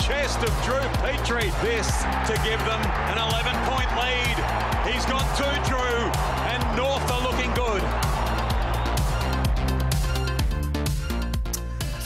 chest of Drew Petrie. This to give them an 11-point lead. He's got 2, Drew, and North are looking good.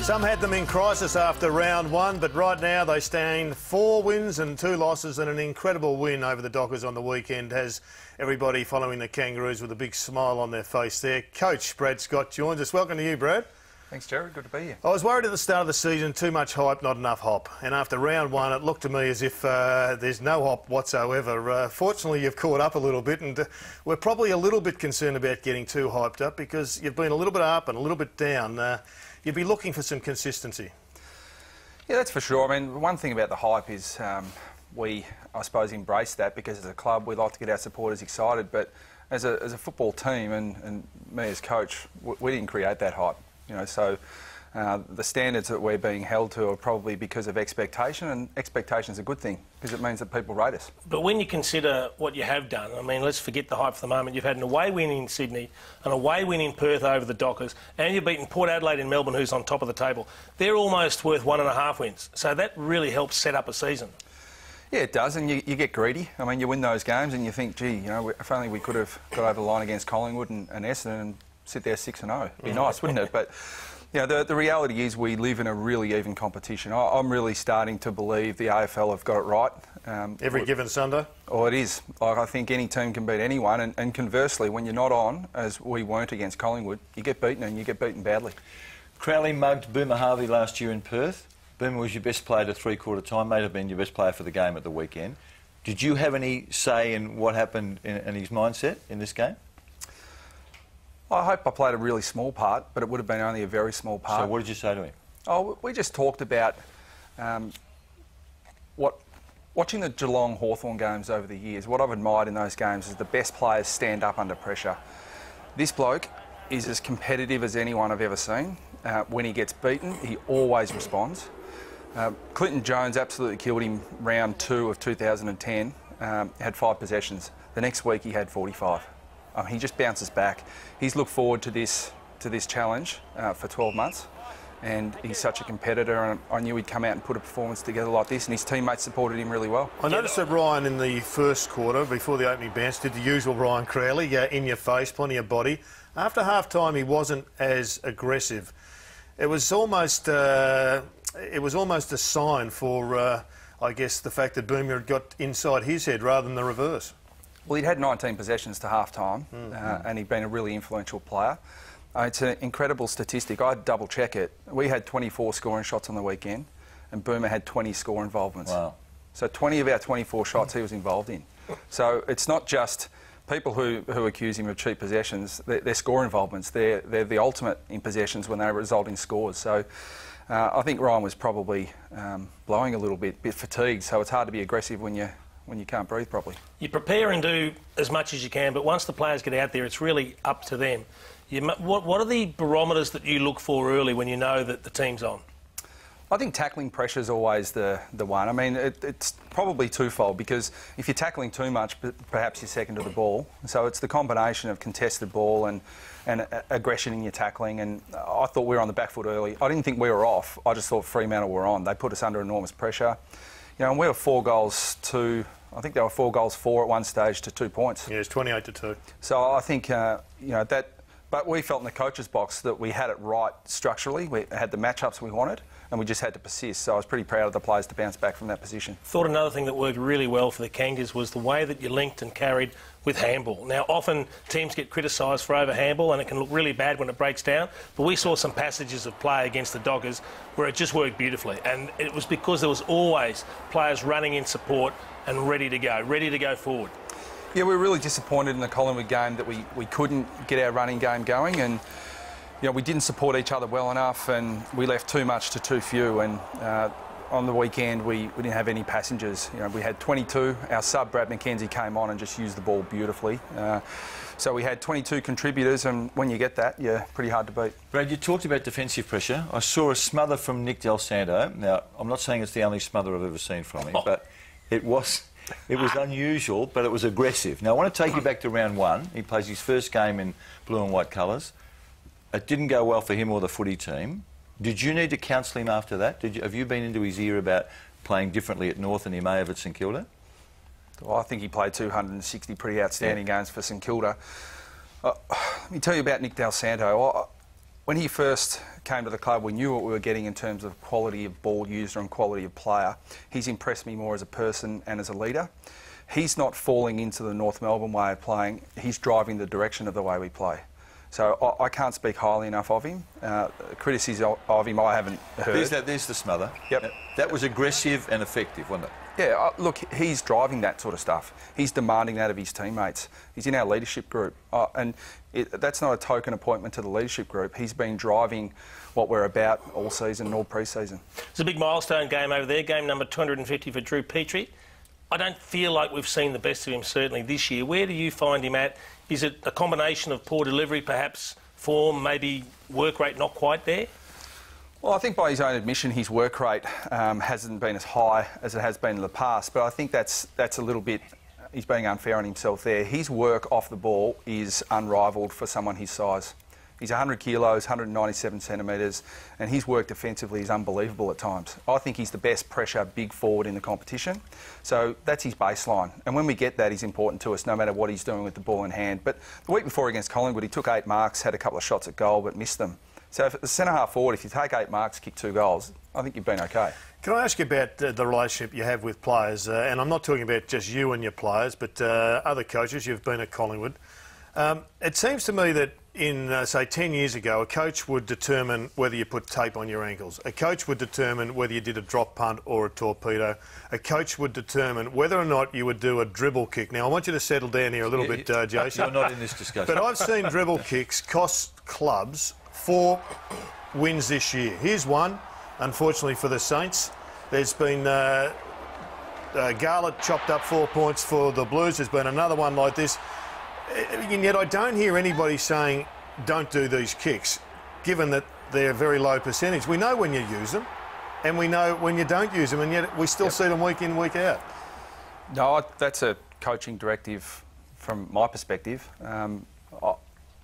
Some had them in crisis after round 1, but right now they stand 4 wins and 2 losses, and an incredible win over the Dockers on the weekend has everybody following the Kangaroos with a big smile on their face there. Coach Brad Scott joins us. Welcome to you, Brad. Thanks, Jared. Good to be here. I was worried at the start of the season, too much hype, not enough hop. And after round 1, it looked to me as if there's no hop whatsoever. Fortunately, you've caught up a little bit, and we're probably a little bit concerned about getting too hyped up because you've been a little bit up and a little bit down. You'd be looking for some consistency. Yeah, that's for sure. I mean, one thing about the hype is we, I suppose, embrace that because as a club we like to get our supporters excited. But as a football team and me as coach, we didn't create that hype. You know, so the standards that we're being held to are probably because of expectation, and expectation is a good thing because it means that people rate us. But when you consider what you have done, I mean, let's forget the hype for the moment. You've had an away win in Sydney, an away win in Perth over the Dockers, and you've beaten Port Adelaide in Melbourne, who's on top of the table. They're almost worth 1.5 wins, so that really helps set up a season. Yeah, it does, and you get greedy. I mean, you win those games and you think, gee, you know, if only we could have got over the line against Collingwood and Essendon and sit there 6-0. It'd be nice, wouldn't it? But you know, the reality is we live in a really even competition. I'm really starting to believe the AFL have got it right. Every given Sunday? Oh, it is. Like, I think any team can beat anyone, and conversely, when you're not on, as we weren't against Collingwood, you get beaten, and you get beaten badly. Crowley mugged Boomer Harvey last year in Perth. Boomer was your best player to 3/4 time, may have been your best player for the game at the weekend. Did you have any say in what happened in his mindset in this game? I hope I played a really small part, but it would have been only a very small part. So what did you say to him? Oh, we just talked about watching the Geelong Hawthorn games over the years. What I've admired in those games is the best players stand up under pressure. This bloke is as competitive as anyone I've ever seen. When he gets beaten, he always responds. Clinton Jones absolutely killed him round 2 of 2010. Had 5 possessions. The next week he had 45. He just bounces back. He's looked forward to this challenge for 12 months, and he's such a competitor, and I knew he'd come out and put a performance together like this, and his teammates supported him really well. I noticed that Ryan in the first quarter, before the opening bounce, did the usual Ryan Crowley, in your face, plenty of body. After half-time he wasn't as aggressive. It was almost a sign for, I guess, the fact that Boomer had got inside his head rather than the reverse. Well, he'd had 19 possessions to half-time, and he'd been a really influential player. It's an incredible statistic. I'd double-check it. We had 24 scoring shots on the weekend, and Boomer had 20 score involvements. Wow. So 20 of our 24 shots he was involved in. So it's not just people who accuse him of cheap possessions. They're score involvements. They're the ultimate in possessions when they result in scores. So I think Ryan was probably blowing a little bit fatigued, so it's hard to be aggressive when you can't breathe properly. You prepare and do as much as you can, but once the players get out there, it's really up to them. What are the barometers that you look for early when you know that the team's on? I think tackling pressure is always the one. I mean, it's probably twofold, because if you're tackling too much, perhaps you're second to the ball. So it's the combination of contested ball and aggression in your tackling, and I thought we were on the back foot early. I didn't think we were off. I just thought Fremantle were on. They put us under enormous pressure. You know, and we were 4 goals to, I think they were 4 goals 4 at one stage to 2 points. Yeah, it's 28-2. So I think, you know, that... But we felt in the coach's box that we had it right structurally. We had the matchups we wanted, and we just had to persist. So I was pretty proud of the players to bounce back from that position. Thought another thing that worked really well for the Kangas was the way that you linked and carried with handball. Now, often teams get criticised for over handball, and it can look really bad when it breaks down. But we saw some passages of play against the Dockers where it just worked beautifully, and it was because there was always players running in support and ready to go forward. Yeah, we were really disappointed in the Collingwood game that we couldn't get our running game going, and you know, we didn't support each other well enough, and we left too much to too few. And on the weekend, we didn't have any passengers. You know, we had 22. Our sub Brad McKenzie came on and just used the ball beautifully. So we had 22 contributors, and when you get that, you're pretty hard to beat. Brad, you talked about defensive pressure. I saw a smother from Nick Dal Santo. Now, I'm not saying it's the only smother I've ever seen from him, but it was unusual, but it was aggressive. Now, I want to take you back to round 1. He plays his first game in blue and white colours. It didn't go well for him or the footy team. Did you need to counsel him after that? Have you been into his ear about playing differently at North than he may have at St Kilda? Well, I think he played 260 pretty outstanding games for St Kilda. Let me tell you about Nick Dal Santo. When he first came to the club, we knew what we were getting in terms of quality of ball user and quality of player. He's impressed me more as a person and as a leader. He's not falling into the North Melbourne way of playing. He's driving the direction of the way we play. So I can't speak highly enough of him. Criticism of him I haven't heard. There's the smother. Yep. That was aggressive and effective, wasn't it? Yeah, look, he's driving that sort of stuff. He's demanding that of his teammates. He's in our leadership group. That's not a token appointment to the leadership group. He's been driving what we're about all season and all pre-season. It's a big milestone game over there, game number 250 for Drew Petrie. I don't feel like we've seen the best of him, certainly, this year. Where do you find him at? Is it a combination of poor delivery, perhaps form, maybe work rate not quite there? Well, I think by his own admission, his work rate hasn't been as high as it has been in the past, but I think that's a little bit... He's being unfair on himself there. His work off the ball is unrivalled for someone his size. He's 100 kilos, 197 centimetres, and his work defensively is unbelievable at times. I think he's the best pressure big forward in the competition. So that's his baseline. And when we get that, he's important to us, no matter what he's doing with the ball in hand. But the week before against Collingwood, he took 8 marks, had a couple of shots at goal, but missed them. So if the centre-half forward, if you take 8 marks, kick 2 goals, I think you've been OK. Can I ask you about the relationship you have with players? And I'm not talking about just you and your players, but other coaches. You've been at Collingwood. It seems to me that in, say, 10 years ago, a coach would determine whether you put tape on your ankles. A coach would determine whether you did a drop punt or a torpedo. A coach would determine whether or not you would do a dribble kick. Now, I want you to settle down here a little bit, Jason. You're not in this discussion. But I've seen dribble kicks cost clubs 4 wins this year. Here's one, unfortunately for the Saints. There's been Garlett chopped up 4 points for the Blues. There's been another one like this. And yet I don't hear anybody saying don't do these kicks, given that they're a very low percentage. We know when you use them, and we know when you don't use them, and yet we still see them week in, week out. No, that's a coaching directive from my perspective.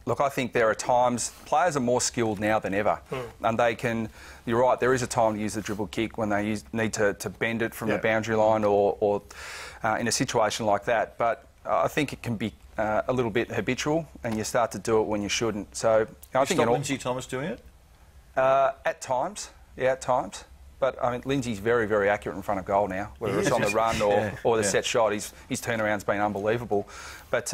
Look, I think there are times players are more skilled now than ever, and they can. You're right. There is a time to use the dribble kick when they need to bend it from the boundary line or in a situation like that. But I think it can be a little bit habitual, and you start to do it when you shouldn't. So I think Lindsay Thomas doing it at times. Yeah, at times. But I mean, Lindsay's very, very accurate in front of goal now, whether it's on the run or the set shot. His turnaround's been unbelievable. But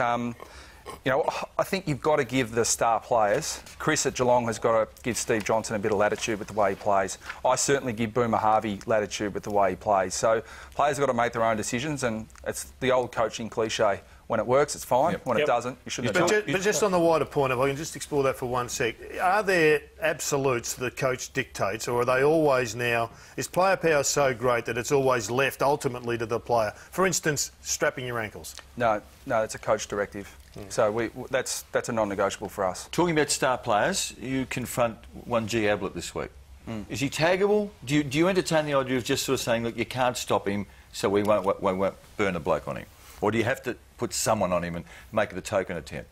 you know, I think you've got to give the star players. Chris at Geelong has got to give Steve Johnson a bit of latitude with the way he plays. I certainly give Boomer Harvey latitude with the way he plays. So players have got to make their own decisions, and it's the old coaching cliche. When it works, it's fine. When it doesn't, you shouldn't have done it. But just on the wider point, if I can just explore that for 1 sec, are there absolutes the coach dictates, or are they always now... Is player power so great that it's always left ultimately to the player? For instance, strapping your ankles. No, it's a coach directive. So that's a non-negotiable for us. Talking about star players, you confront 1G Ablett this week. Is he taggable? Do you entertain the idea of just sort of saying, look, you can't stop him, so we won't burn a bloke on him? Or do you have to put someone on him and make it a token attempt?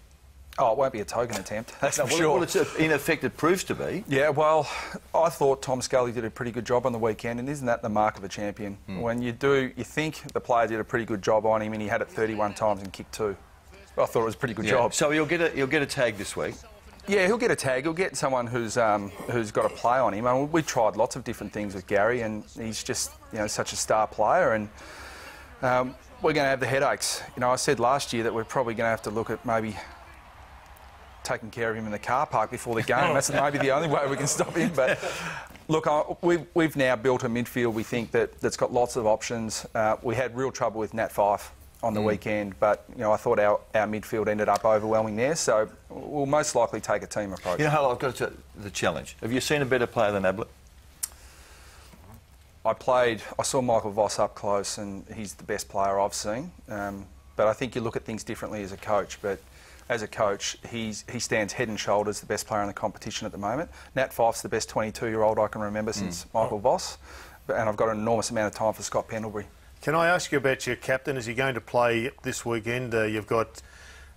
Oh, it won't be a token attempt, that's for sure. Well, it's in effect, it proves to be. Yeah, well, I thought Tom Scully did a pretty good job on the weekend, and isn't that the mark of a champion? When you think the player did a pretty good job on him, and he had it 31 times and kicked 2. I thought it was a pretty good job. So he'll get a tag this week. Yeah, he'll get a tag. He'll get someone who's got a play on him. I mean, we tried lots of different things with Gary, and he's just such a star player, and we're going to have the headaches. I said last year that we're probably going to have to look at maybe taking care of him in the car park before the game. That's maybe the only way we can stop him. But look, we've now built a midfield, we think, that's got lots of options. We had real trouble with Nat Fyfe on the weekend, but I thought our midfield ended up overwhelming there, so we'll most likely take a team approach. I've got the challenge. Have you seen a better player than Ablett? I saw Michael Voss up close, and he's the best player I've seen. But I think you look at things differently as a coach. But as a coach, he stands head and shoulders the best player in the competition at the moment. Nat Fyfe's the best 22-year-old I can remember since Michael Voss, and I've got an enormous amount of time for Scott Pendlebury. Can I ask you about your captain? Is he going to play this weekend? You've got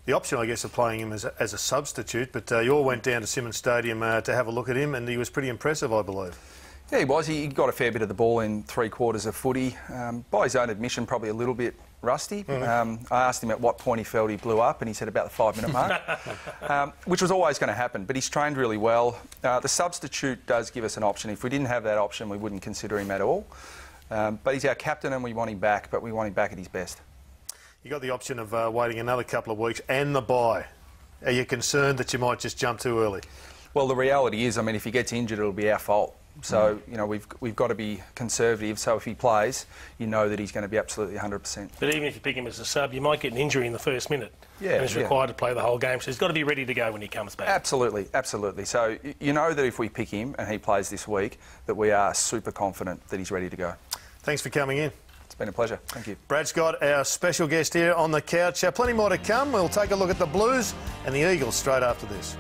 the option, I guess, of playing him as a substitute, but you all went down to Simmons Stadium to have a look at him, and he was pretty impressive, I believe. Yeah, he was. He got a fair bit of the ball in 3 quarters of footy. By his own admission, probably a little bit rusty. I asked him at what point he felt he blew up, and he said about the 5-minute mark, which was always going to happen. But he's trained really well. The substitute does give us an option. If we didn't have that option, we wouldn't consider him at all. But he's our captain, and we want him back, but we want him back at his best. You got the option of waiting another couple of weeks and the bye. Are you concerned that you might just jump too early? Well, the reality is, I mean, if he gets injured, it'll be our fault. So, you know, we've got to be conservative. So if he plays, you know that he's going to be absolutely 100%. But even if you pick him as a sub, you might get an injury in the first minute. Yeah, and he's required to play the whole game. So he's got to be ready to go when he comes back. Absolutely, absolutely. So you know that if we pick him and he plays this week, that we are super confident that he's ready to go. Thanks for coming in. It's been a pleasure. Thank you. Brad Scott, our special guest here on the couch. Plenty more to come. We'll take a look at the Blues and the Eagles straight after this.